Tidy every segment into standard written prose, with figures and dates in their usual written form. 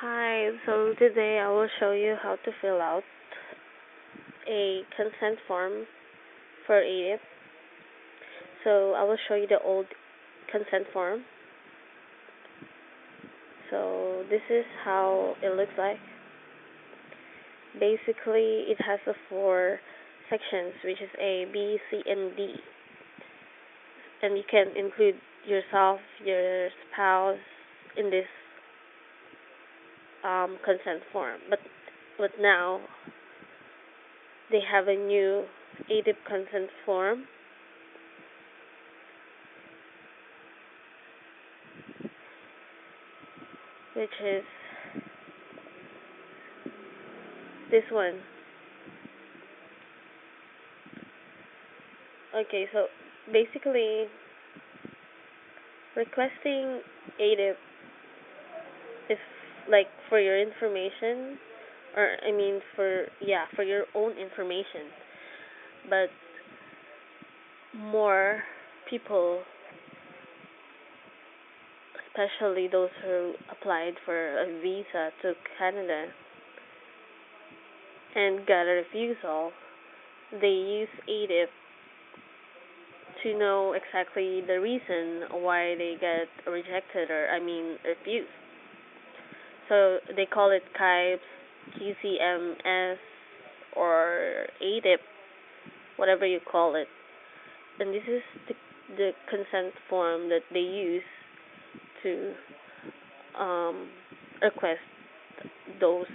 Hi, so today I will show you how to fill out a consent form for atip. So I will show you the old consent form. So this is how it looks like. Basically, it has the four sections, which is A, B, C, and D. And you can include yourself, your spouse in this consent form. But now they have a new atip consent form, which is this one. Okay, so basically, requesting atip is like for your information, or I mean for your own information. But more people, especially those who applied for a visa to Canada and got a refusal, they use atip to know exactly the reason why they get rejected or I mean refused. So they call it KIPES, GCMS, or ADIP, whatever you call it. And this is the consent form that they use to um, request those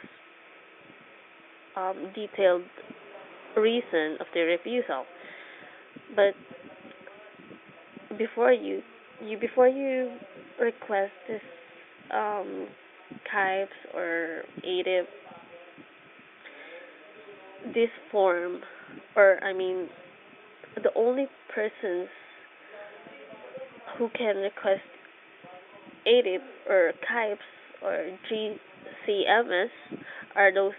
detailed reason of their refusal. But before you request this um, KIPES or ADIP, this form, or I mean, the only persons who can request ADIP or KIPES or GCMS are those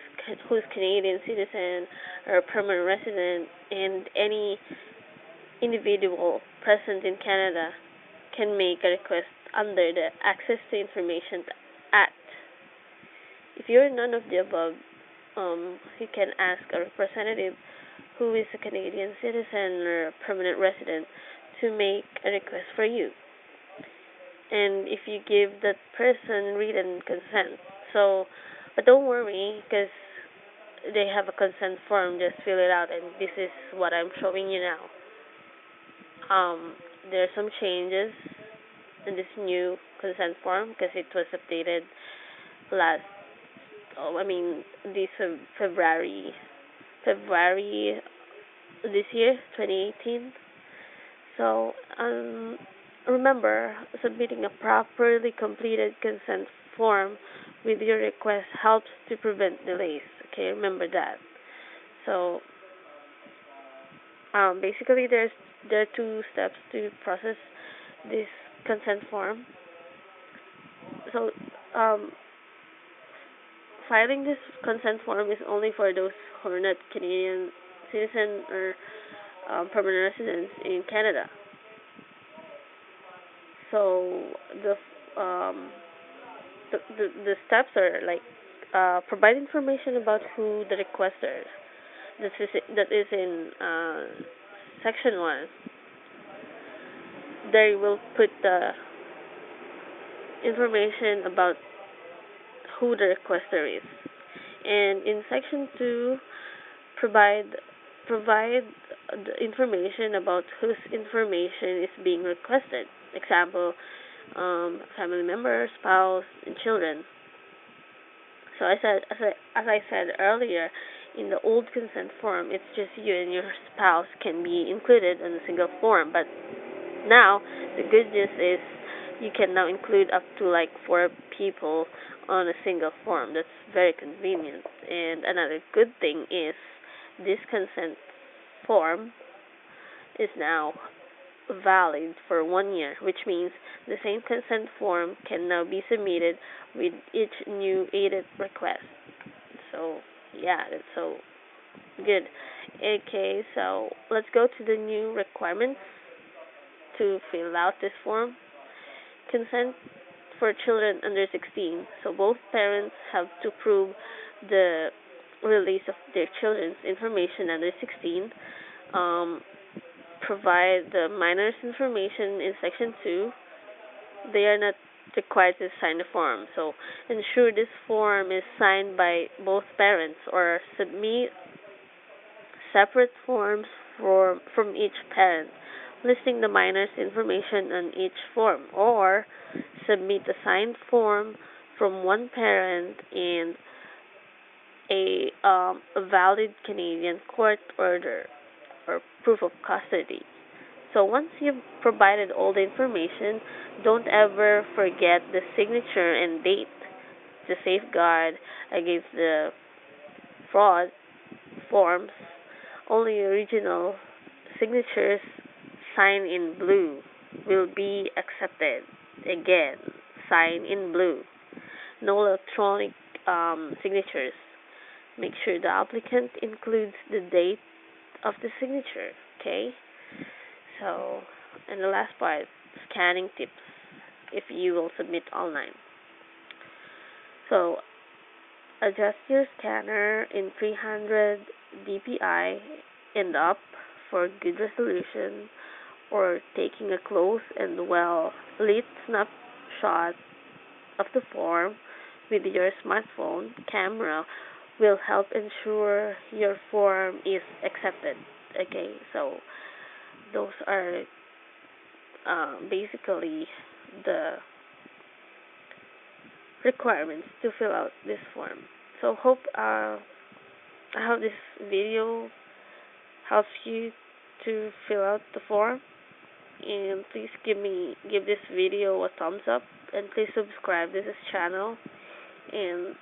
who's Canadian citizen or permanent resident, and any individual present in Canada can make a request under the Access to Information Act. If you're none of the above, you can ask a representative who is a Canadian citizen or a permanent resident to make a request for you. And if you give that person written consent, so, but don't worry, because they have a consent form, just fill it out, and this is what I'm showing you now. There are some changes in this new consent form because it was updated last, I mean, this February this year, 2018. So, remember, submitting a properly completed consent form with your request helps to prevent delays. Okay, remember that. So, basically, there are two steps to process this consent form. So, filing this consent form is only for those who are not Canadian citizen or permanent residents in Canada. So um, the steps are like provide information about who the requester is. That is in section 1. There you will put the information about who the requester is. And in section 2, provide provide the information about whose information is being requested. Example, family member, spouse, and children. So as I said earlier, in the old consent form, it's just you and your spouse can be included in a single form. But now the good news is you can now include up to like 4 people on a single form. That's very convenient. And another good thing is this consent form is now valid for 1 year, which means the same consent form can now be submitted with each new aided request. So, yeah, that's so good. Okay, so let's go to the new requirements to fill out this form. Consent for children under 16. So both parents have to prove the release of their children's information under 16. Um, Provide the minor's information in Section 2. They are not required to sign the form. So ensure this form is signed by both parents or submit separate forms from each parent listing the minor's information on each form, or submit a signed form from one parent and a valid Canadian court order or proof of custody. So once you've provided all the information, don't ever forget the signature and date to safeguard against the fraud forms. Only original signatures signed in blue will be accepted. Again, sign in blue. No electronic signatures. Make sure the applicant includes the date of the signature. Okay? So, and the last part, scanning tips if you will submit online. So, adjust your scanner in 300 dpi and up for good resolution, or taking a close and well lit snapshot of the form with your smartphone camera will help ensure your form is accepted. Okay, so those are basically the requirements to fill out this form. So I hope this video helps you to fill out the form, and please give this video a thumbs up, and please subscribe to this channel and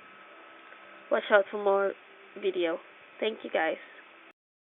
watch out for more video. Thank you guys.